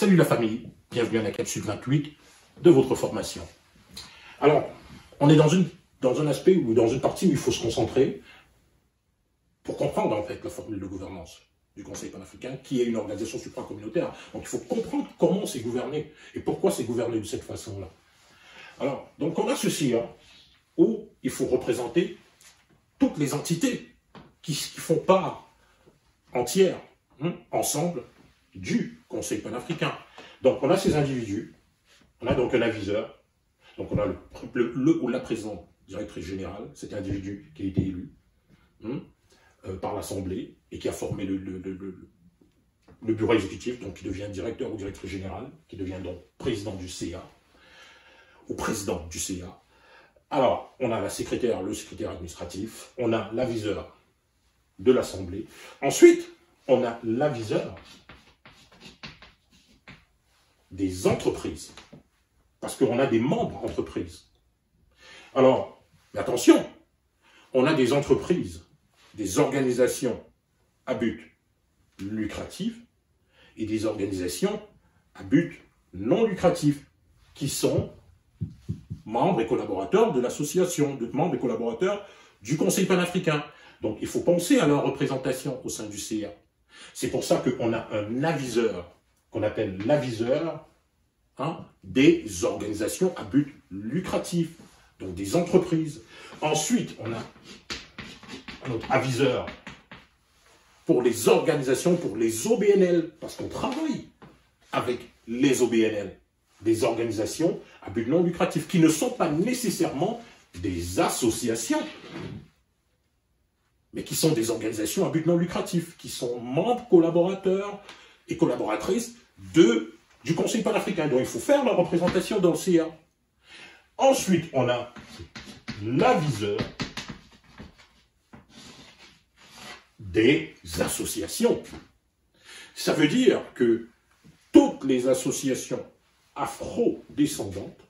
Salut la famille, bienvenue à la capsule 28 de votre formation. Alors, on est dans un aspect ou dans une partie où il faut se concentrer pour comprendre en fait la formule de gouvernance du Conseil panafricain, qui est une organisation supracommunautaire. Donc il faut comprendre comment c'est gouverné et pourquoi c'est gouverné de cette façon-là. Alors, donc on a ceci, où il faut représenter toutes les entités qui font part entière, ensemble, du Conseil panafricain. Donc on a ces individus, on a donc un aviseur, donc on a le ou la présidente directrice générale, cet individu qui a été élu par l'Assemblée et qui a formé le bureau exécutif, donc qui devient directeur ou directrice générale, qui devient donc président du CA, ou président du CA. Alors, on a le secrétaire administratif, on a l'aviseur de l'Assemblée. Ensuite, on a l'aviseur des entreprises, parce qu'on a des membres entreprises. Alors, attention, on a des entreprises, des organisations à but lucratif et des organisations à but non lucratif, qui sont membres et collaborateurs de l'association, membres et collaborateurs du Conseil panafricain. Donc, il faut penser à leur représentation au sein du CA. C'est pour ça qu'on a un aviseur, qu'on appelle l'aviseur des organisations à but lucratif, donc des entreprises. Ensuite, on a notre aviseur pour les organisations, pour les OBNL, parce qu'on travaille avec les OBNL, des organisations à but non lucratif, qui ne sont pas nécessairement des associations, mais qui sont des organisations à but non lucratif, qui sont membres, collaborateurs et collaboratrices du Conseil panafricain. Donc il faut faire la représentation dans le CA. Ensuite, on a l'aviseur des associations. Ça veut dire que toutes les associations afro-descendantes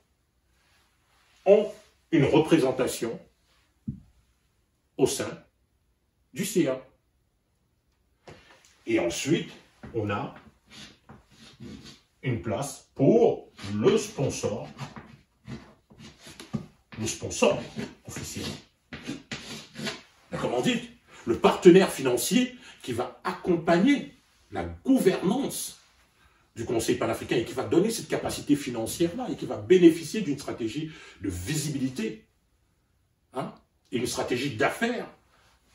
ont une représentation au sein du CA. Et ensuite, on a une place pour le sponsor officiel. Comment dire, le partenaire financier qui va accompagner la gouvernance du Conseil panafricain et qui va donner cette capacité financière-là et qui va bénéficier d'une stratégie de visibilité et une stratégie d'affaires,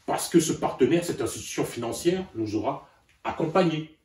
parce que ce partenaire, cette institution financière, nous aura accompagnés.